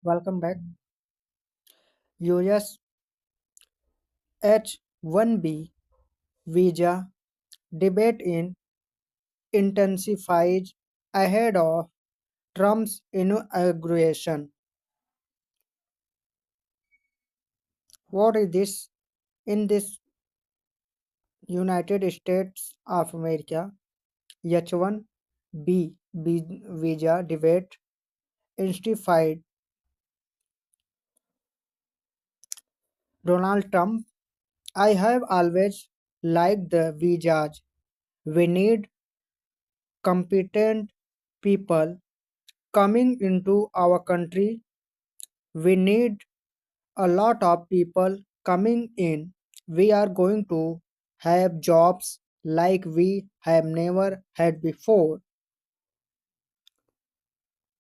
Welcome back. US H-1B visa debate intensifies ahead of Trump's inauguration. What is this? In this United States of America, H-1B visa debate intensified. Donald Trump, I have always liked the visas. We need competent people coming into our country. We need a lot of people coming in. We are going to have jobs like we have never had before.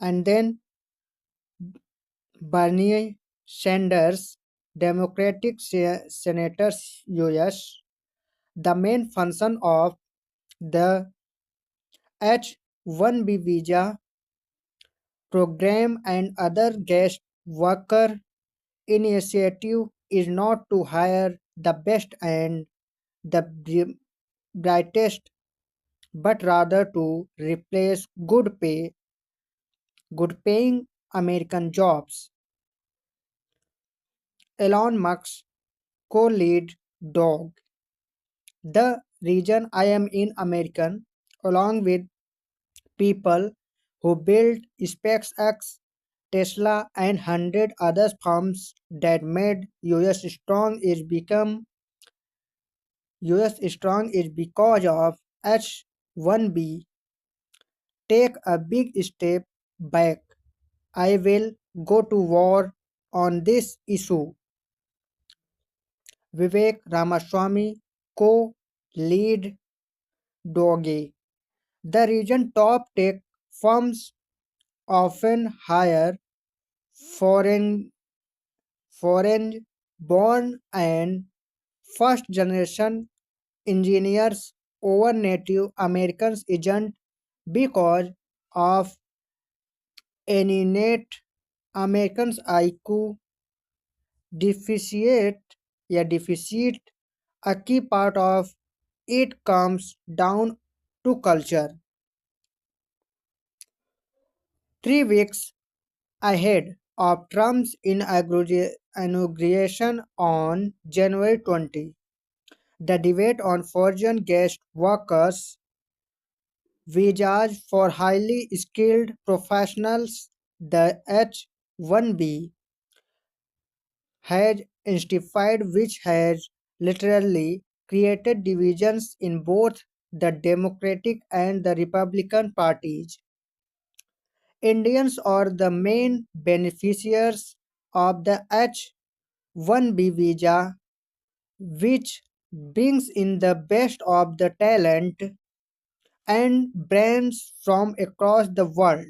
And then Bernie Sanders, Democratic Senator US, the main function of the H-1B visa program and other guest worker initiative is not to hire the best and the brightest, but rather to replace good paying American jobs. Elon Musk co-lead dog. The reason I am in American along with people who built SpaceX, Tesla and hundred other firms that made US strong is because of H-1B take a big step back. I will go to war on this issue. Vivek Ramaswamy co-lead Doge. The region top tech firms often hire foreign foreign born and first generation engineers over native Americans isn't because of any innate Americans IQ deficit, deficit. A key part of it comes down to culture. 3 weeks ahead of Trump's inauguration on January 20, the debate on foreign guest workers visas for highly skilled professionals, the H-1B, has intensified, which has literally created divisions in both the Democratic and the Republican parties. Indians are the main beneficiaries of the H-1B visa, which brings in the best of the talent and brands from across the world.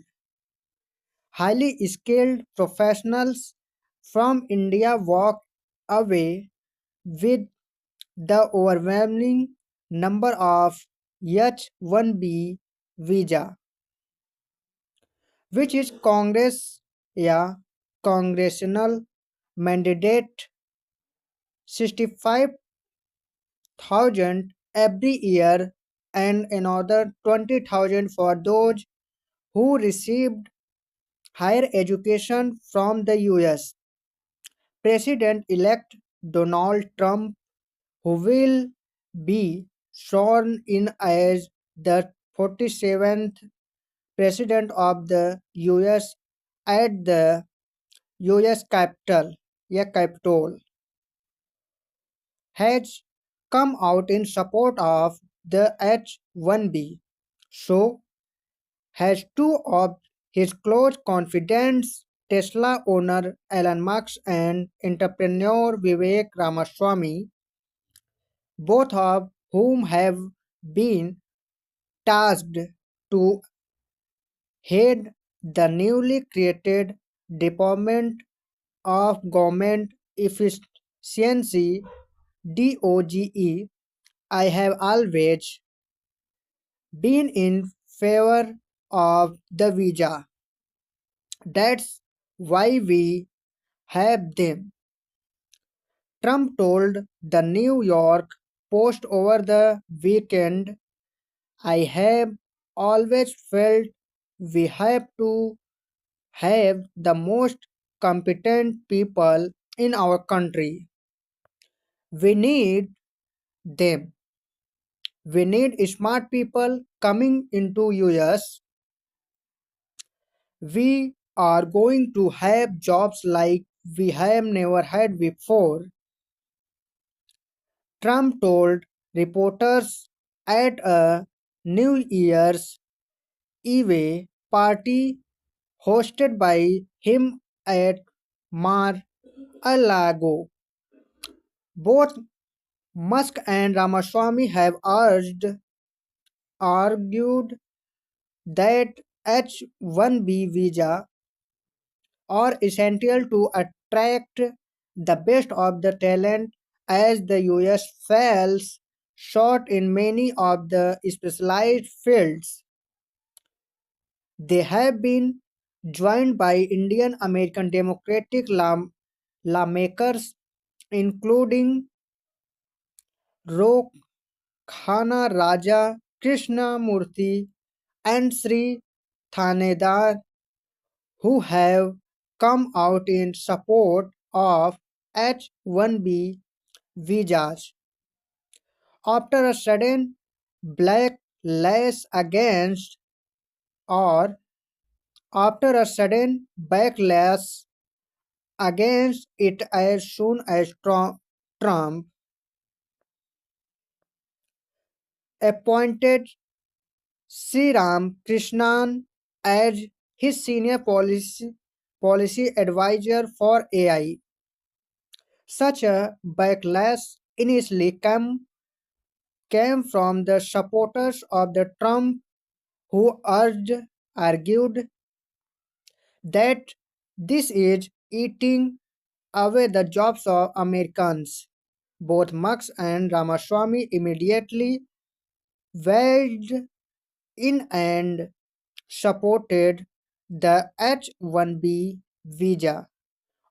Highly skilled professionals from India walk away with the overwhelming number of H-1B visa, which is yeah, congressional mandate 65,000 every year and another 20,000 for those who received higher education from the US. President-elect Donald Trump, who will be sworn in as the 47th President of the US at the US Capitol, has come out in support of the H-1B. So has two of his close confidants, Tesla owner Elon Musk and entrepreneur Vivek Ramaswamy, both of whom have been tasked to head the newly created Department of Government Efficiency DOGE. I have always been in favor of the visa. That's why we have them. Trump told the New York Post over the weekend, I have always felt we have to have the most competent people in our country. We need them. We need smart people coming into US. We are going to have jobs like we have never had before, Trump told reporters at a New Year's Eve party hosted by him at Mar-a-Lago. Both Musk and Ramaswamy have argued that H-1B visa are essential to attract the best of the talent as the US falls short in many of the specialized fields. They have been joined by Indian American Democratic lawmakers, including Rokhana Raja, Krishna Murthy, and Sri Thanedar, who have come out in support of H-1B visas after a sudden backlash against or after a sudden backlash against it as soon as Trump appointed Sriram Krishnan as his senior policy advisor for AI. Such a backlash initially came from the supporters of the Trump who argued that this is eating away the jobs of Americans. Both Marx and Ramaswamy immediately weighed in and supported the H-1B visa.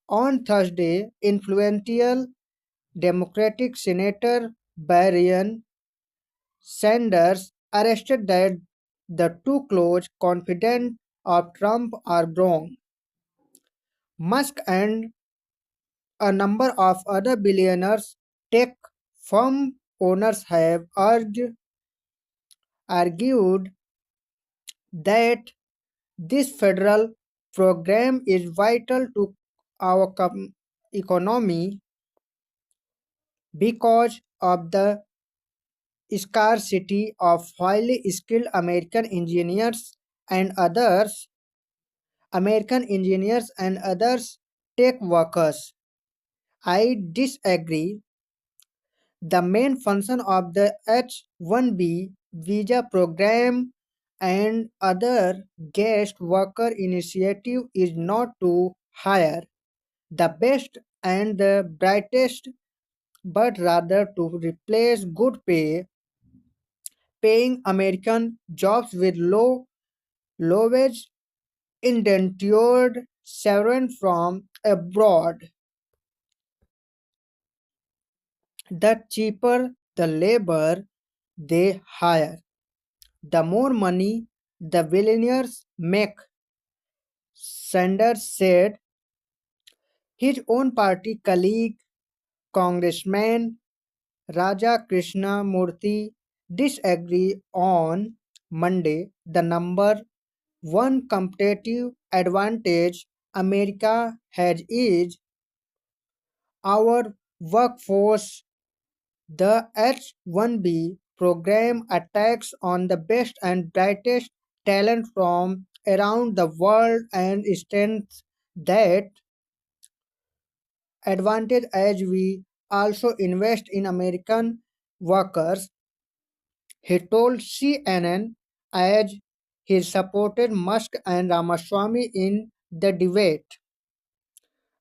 On Thursday, influential Democratic Senator Barry Sanders arrested that the too close confidant of Trump are wrong. Musk and a number of other billionaires tech firm owners have argued that this federal program is vital to our economy because of the scarcity of highly skilled and others American engineers and others tech workers. I disagree. The main function of the H-1B visa program and other guest worker initiative is not to hire the best and the brightest, but rather to replace paying American jobs with low wage indentured servants from abroad. The cheaper the labor they hire, the more money the billionaires make, Sanders said. His own party colleague, Congressman Raja Krishna Murthy, disagreed on Monday. The number one competitive advantage America has is our workforce. The H-1B program attacks on the best and brightest talent from around the world and strengthens that advantage as we also invest in American workers, he told CNN as he supported Musk and Ramaswamy in the debate.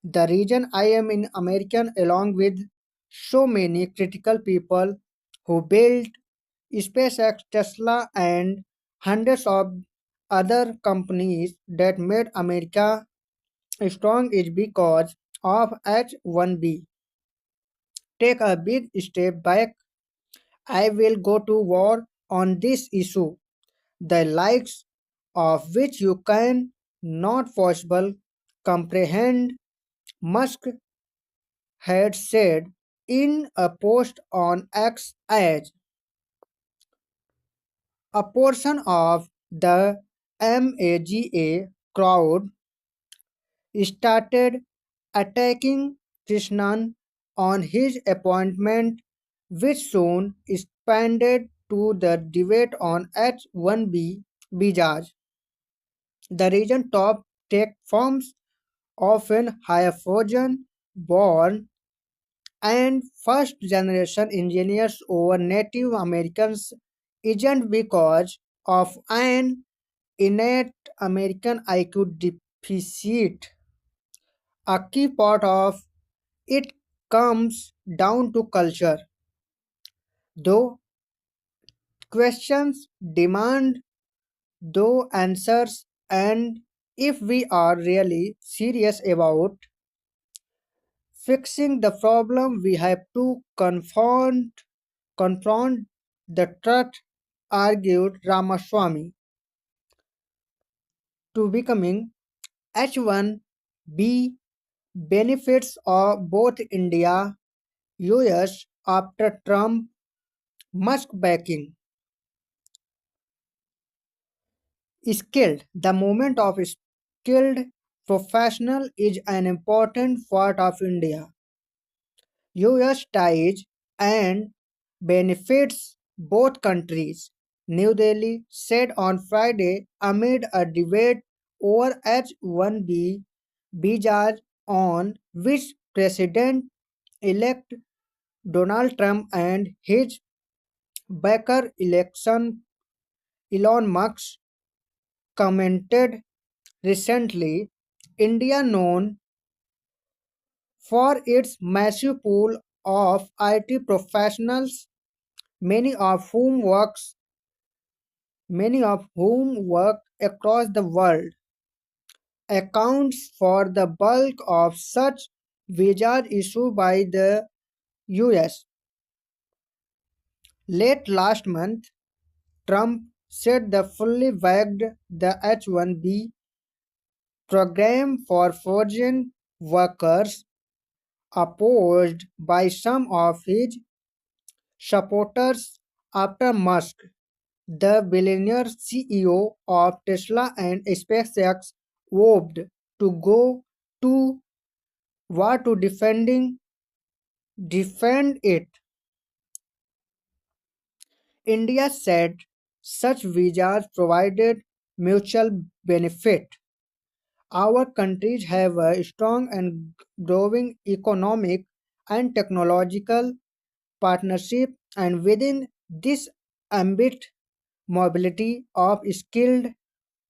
The reason I am in American along with so many critical people who built SpaceX, Tesla, and hundreds of other companies that made America strong is because of H1B. Take a big step back. I will go to war on this issue, the likes of which you can not possible comprehend, Musk had said in a post on X as a portion of the MAGA crowd started attacking Krishnan on his appointment, which soon expanded to the debate on H1B visas. The region top tech firms often hire foreign born and first generation engineers over Native Americans isn't because of an innate American IQ deficit. A key part of it comes down to culture, though questions demand though answers, and if we are really serious about fixing the problem, we have to confront the truth, argued Ramaswamy. To becoming H1B benefits of both India US after Trump Musk backing. Skilled. The movement of skilled professional is an important part of India. US ties and benefits both countries. New Delhi said on Friday amid a debate over H1B visas on which President elect Donald Trump and his backer election Elon Musk commented recently. India, known for its massive pool of IT professionals, many of whom works many of whom work across the world, accounts for the bulk of such visas issued by the US. Late last month, Trump said the fully wagged the H1B program for foreign workers, opposed by some of his supporters after Musk, the billionaire CEO of Tesla and SpaceX, vowed to go to war to defend it. India said such visas provided mutual benefit. Our countries have a strong and growing economic and technological partnership, and within this ambit, mobility of skilled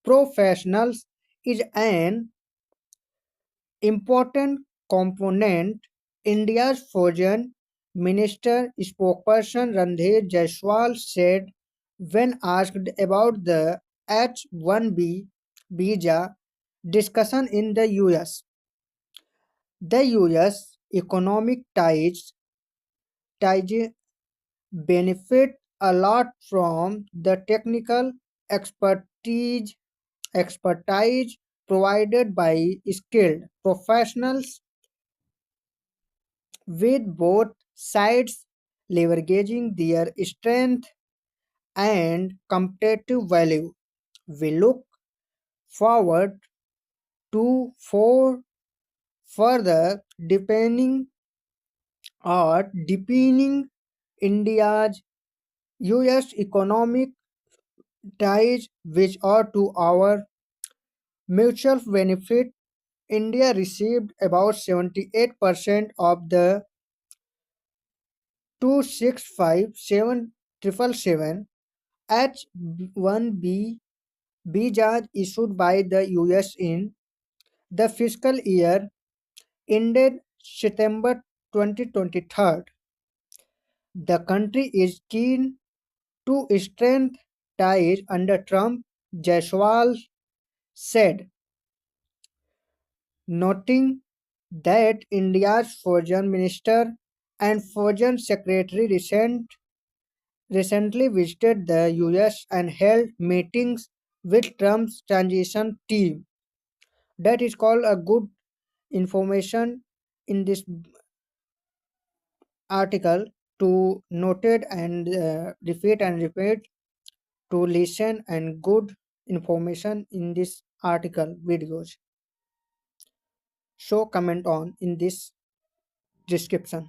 professionals is an important component. India's foreign minister spokesperson Randhir Jaiswal said when asked about the H1B visa discussion in the US. The US economic ties benefit a lot from the technical expertise expertise provided by skilled professionals, with both sides leveraging their strength and competitive value. We look forward to for further deepening India's US economic ties, which are to our mutual benefit. India received about 78% of the 265,777 H1B visas issued by the US in the fiscal year ended September 2023. The country is keen to strengthen ties under Trump, Jaiswal said. noting that India's foreign minister and foreign secretary recently visited the US and held meetings with Trump's transition team. That is called a good information in this article to noted and repeat and repeat to listen and good information in this article videos. So comment on in this description.